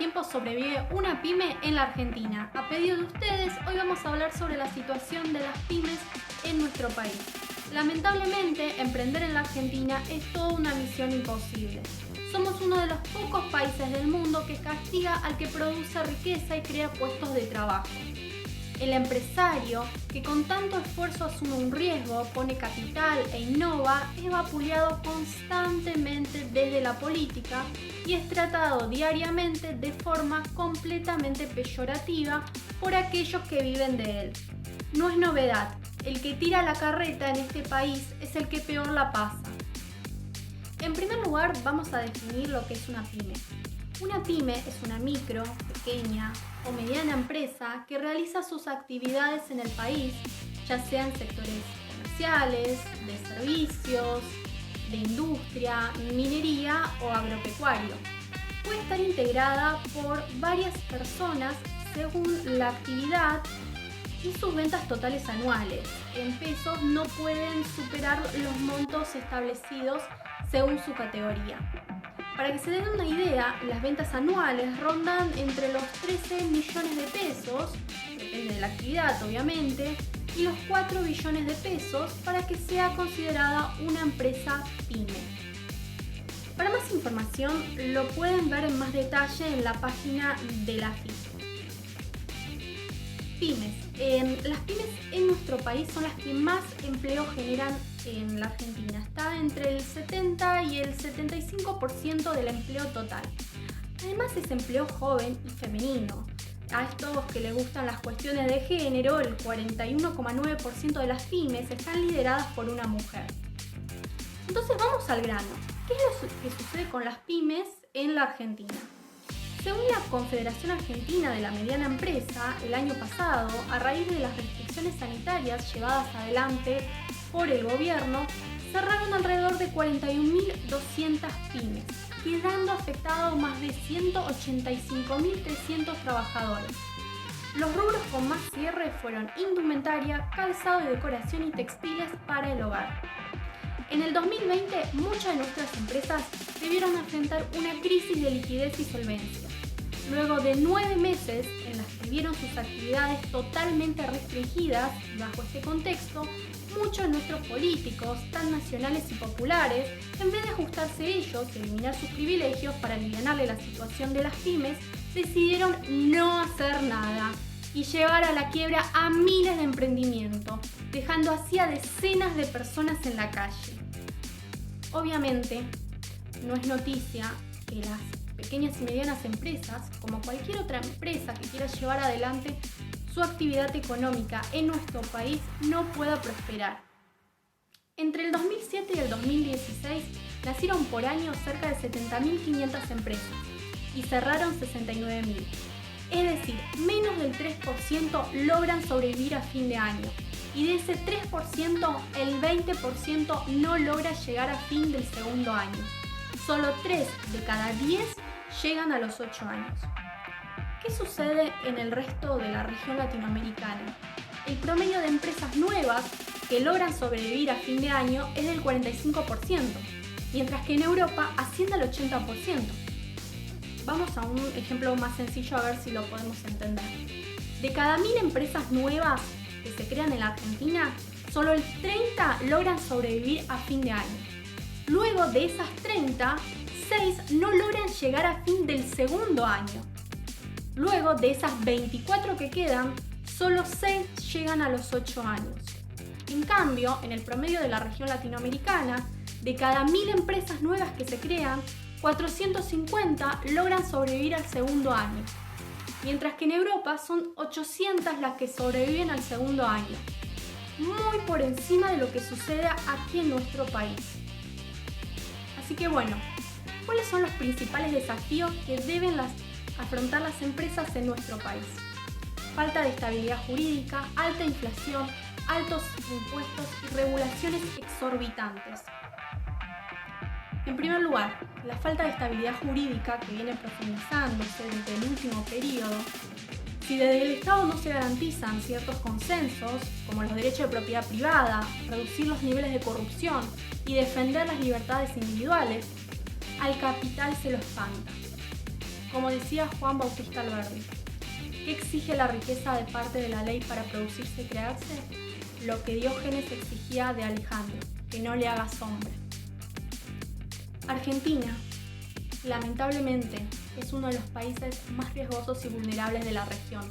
tiempo sobrevive una pyme en la Argentina? A pedido de ustedes, hoy vamos a hablar sobre la situación de las pymes en nuestro país. Lamentablemente, emprender en la Argentina es toda una misión imposible. Somos uno de los pocos países del mundo que castiga al que produce riqueza y crea puestos de trabajo. El empresario, que con tanto esfuerzo asume un riesgo, pone capital e innova, es vapuleado constantemente desde la política y es tratado diariamente de forma completamente peyorativa por aquellos que viven de él. No es novedad, el que tira la carreta en este país es el que peor la pasa. En primer lugar, vamos a definir lo que es una pyme. Una pyme es una micro, pequeña o mediana empresa que realiza sus actividades en el país, ya sean sectores comerciales, de servicios, de industria, minería o agropecuario. Puede estar integrada por varias personas según la actividad y sus ventas totales anuales. En pesos no pueden superar los montos establecidos según su categoría. Para que se den una idea, las ventas anuales rondan entre los 13 millones de pesos, depende de la actividad obviamente, y los 4 billones de pesos para que sea considerada una empresa pyme. Para más información lo pueden ver en más detalle en la página de la AFIP. Pymes. Las pymes en nuestro país son las que más empleo generan en la Argentina. Está entre el 70 y el 75% del empleo total. Además es empleo joven y femenino. A estos que les gustan las cuestiones de género, el 41,9% de las pymes están lideradas por una mujer. Entonces vamos al grano. ¿Qué es lo que sucede con las pymes en la Argentina? Según la Confederación Argentina de la Mediana Empresa, el año pasado, a raíz de las restricciones sanitarias llevadas adelante por el gobierno, cerraron alrededor de 41.200 pymes, quedando afectados más de 185.300 trabajadores. Los rubros con más cierre fueron indumentaria, calzado y decoración y textiles para el hogar. En el 2020, muchas de nuestras empresas debieron enfrentar una crisis de liquidez y solvencia. Luego de 9 meses en las que vieron sus actividades totalmente restringidas, bajo este contexto, muchos de nuestros políticos, tan nacionales y populares, en vez de ajustarse ellos y eliminar sus privilegios para alivianarle la situación de las pymes, decidieron no hacer nada y llevar a la quiebra a miles de emprendimientos, dejando así a decenas de personas en la calle. Obviamente, no es noticia que las pequeñas y medianas empresas, como cualquier otra empresa que quiera llevar adelante su actividad económica en nuestro país, no pueda prosperar. Entre el 2007 y el 2016 nacieron por año cerca de 70.500 empresas y cerraron 69.000. Es decir, menos del 3% logran sobrevivir a fin de año. Y de ese 3%, el 20% no logra llegar a fin del segundo año. Solo 3 de cada 10 llegan a los 8 años. ¿Qué sucede en el resto de la región latinoamericana? El promedio de empresas nuevas que logran sobrevivir a fin de año es del 45%, mientras que en Europa asciende al 80%. Vamos a un ejemplo más sencillo a ver si lo podemos entender. De cada 1.000 empresas nuevas que se crean en la Argentina, solo el 30 logran sobrevivir a fin de año. Luego de esas 30, 6 no logran llegar a fin del segundo año. Luego de esas 24 que quedan, solo 6 llegan a los 8 años. En cambio, en el promedio de la región latinoamericana, de cada 1.000 empresas nuevas que se crean, 450 logran sobrevivir al segundo año. Mientras que en Europa son 800 las que sobreviven al segundo año, muy por encima de lo que sucede aquí en nuestro país. Así que bueno, ¿cuáles son los principales desafíos que deben afrontar las empresas en nuestro país? Falta de estabilidad jurídica, alta inflación, altos impuestos y regulaciones exorbitantes. En primer lugar, la falta de estabilidad jurídica que viene profundizándose desde el último periodo. Si desde el Estado no se garantizan ciertos consensos, como los derechos de propiedad privada, reducir los niveles de corrupción y defender las libertades individuales, al capital se lo espanta. Como decía Juan Bautista Alberdi, ¿qué exige la riqueza de parte de la ley para producirse y crearse? Lo que Diógenes exigía de Alejandro, que no le haga sombra. Argentina, lamentablemente, es uno de los países más riesgosos y vulnerables de la región.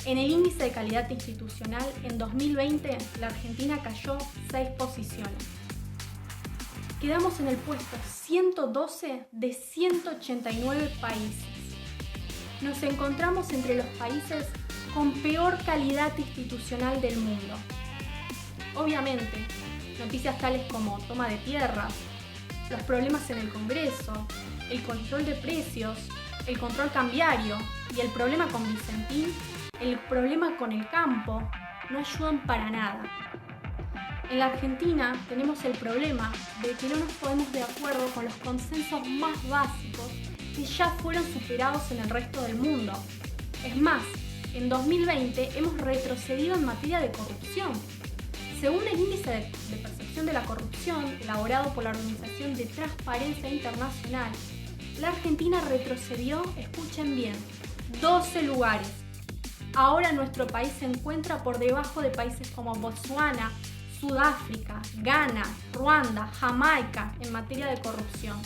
En el índice de calidad institucional, en 2020, la Argentina cayó 6 posiciones. Quedamos en el puesto 112 de 189 países. Nos encontramos entre los países con peor calidad institucional del mundo. Obviamente, noticias tales como toma de tierras, los problemas en el Congreso, el control de precios, el control cambiario y el problema con Vicentín, el problema con el campo, no ayudan para nada. En la Argentina tenemos el problema de que no nos ponemos de acuerdo con los consensos más básicos que ya fueron superados en el resto del mundo. Es más, en 2020 hemos retrocedido en materia de corrupción. Según el índice de percepción de la corrupción elaborado por la Organización de Transparencia Internacional, la Argentina retrocedió, escuchen bien, 12 lugares. Ahora nuestro país se encuentra por debajo de países como Botsuana, Sudáfrica, Ghana, Ruanda, Jamaica en materia de corrupción.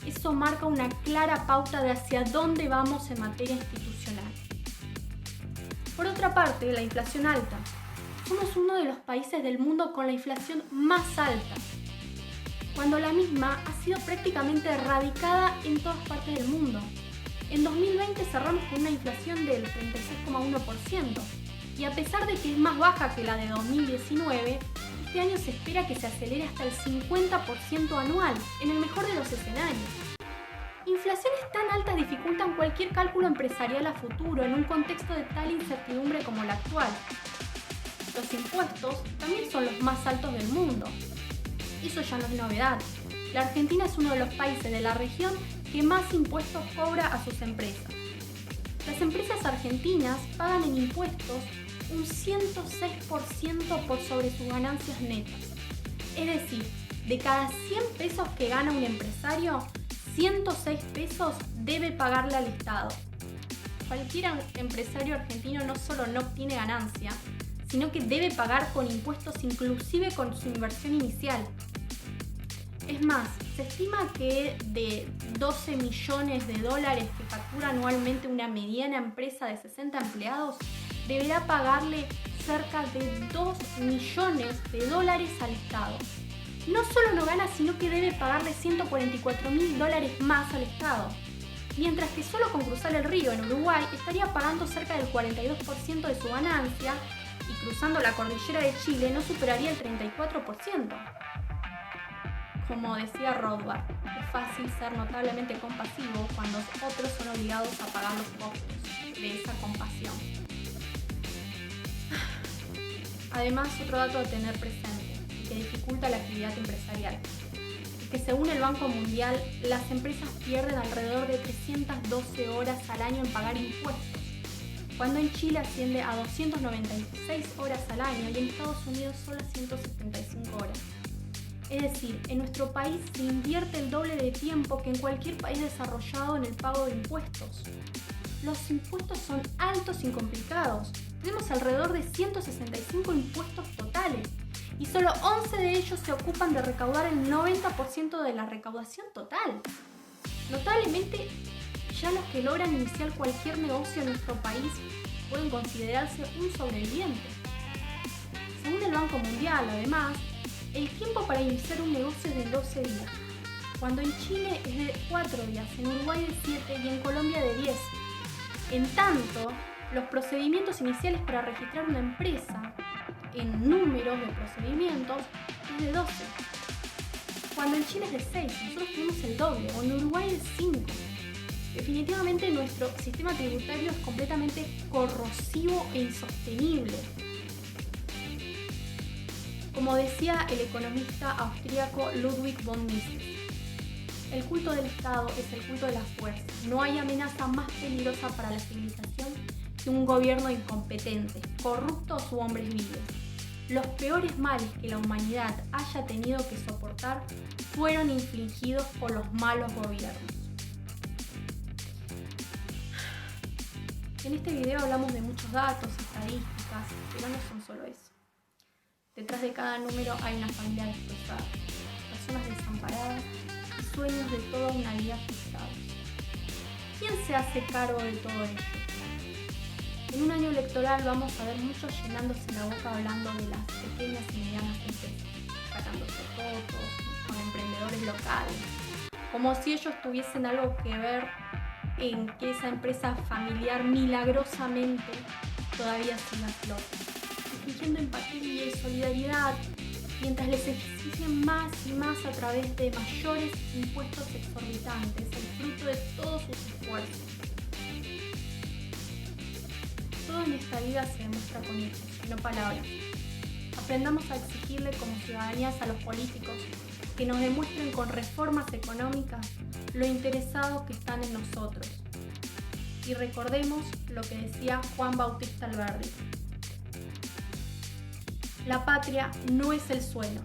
Eso marca una clara pauta de hacia dónde vamos en materia institucional. Por otra parte, la inflación alta. Somos uno de los países del mundo con la inflación más alta, cuando la misma ha sido prácticamente erradicada en todas partes del mundo. En 2020 cerramos con una inflación del 36,1% y a pesar de que es más baja que la de 2019, este año se espera que se acelere hasta el 50% anual, en el mejor de los escenarios. Inflaciones tan altas dificultan cualquier cálculo empresarial a futuro en un contexto de tal incertidumbre como el actual. Los impuestos también son los más altos del mundo. Eso ya no es novedad. La Argentina es uno de los países de la región que más impuestos cobra a sus empresas. Las empresas argentinas pagan en impuestos un 106% por sobre sus ganancias netas. Es decir, de cada 100 pesos que gana un empresario, 106 pesos debe pagarle al Estado. Cualquier empresario argentino no solo no obtiene ganancia, sino que debe pagar con impuestos inclusive con su inversión inicial. Es más, se estima que de 12 millones de dólares que factura anualmente una mediana empresa de 60 empleados, deberá pagarle cerca de 2 millones de dólares al Estado. No solo no gana, sino que debe pagarle 144.000 dólares más al Estado. Mientras que solo con cruzar el río en Uruguay estaría pagando cerca del 42% de su ganancia y cruzando la cordillera de Chile no superaría el 34%. Como decía Rothbard, es fácil ser notablemente compasivo cuando otros son obligados a pagar los costos de esa compasión. Además, otro dato a tener presente y que dificulta la actividad empresarial es que según el Banco Mundial, las empresas pierden alrededor de 312 horas al año en pagar impuestos, cuando en Chile asciende a 296 horas al año y en Estados Unidos solo 175 horas. Es decir, en nuestro país se invierte el doble de tiempo que en cualquier país desarrollado en el pago de impuestos. Los impuestos son altos y complicados. Tenemos alrededor de 165 impuestos totales y solo 11 de ellos se ocupan de recaudar el 90% de la recaudación total. Notablemente, ya los que logran iniciar cualquier negocio en nuestro país pueden considerarse un sobreviviente. Según el Banco Mundial, además, el tiempo para iniciar un negocio es de 12 días, cuando en Chile es de 4 días, en Uruguay de 7 y en Colombia de 10. En tanto, los procedimientos iniciales para registrar una empresa en números de procedimientos es de 12. Cuando en Chile es de 6, nosotros tenemos el doble, o en Uruguay de 5. Definitivamente nuestro sistema tributario es completamente corrosivo e insostenible. Como decía el economista austríaco Ludwig von Mises, el culto del Estado es el culto de la fuerza. No hay amenaza más peligrosa para la civilización que un gobierno incompetente, corruptos u hombres viles. Los peores males que la humanidad haya tenido que soportar fueron infligidos por los malos gobiernos. En este video hablamos de muchos datos, estadísticas, pero no son solo eso. Detrás de cada número hay una familia destrozada, personas desamparadas y sueños de toda una vida frustrados. ¿Quién se hace cargo de todo esto? En un año electoral vamos a ver muchos llenándose la boca hablando de las pequeñas y medianas empresas, sacándose fotos con emprendedores locales, como si ellos tuviesen algo que ver en que esa empresa familiar milagrosamente todavía siga a flote, fingiendo empatía y solidaridad, mientras les exigen más y más a través de mayores impuestos exorbitantes, el fruto de todos sus esfuerzos. Todo en esta vida se demuestra con hechos, no palabras. Aprendamos a exigirle como ciudadanías a los políticos que nos demuestren con reformas económicas lo interesados que están en nosotros. Y recordemos lo que decía Juan Bautista Alberdi: la patria no es el suelo.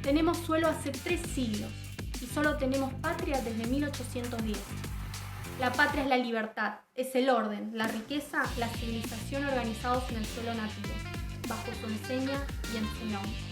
Tenemos suelo hace 3 siglos y solo tenemos patria desde 1810. La patria es la libertad, es el orden, la riqueza, la civilización organizados en el suelo nativo, bajo su enseña y en su nombre.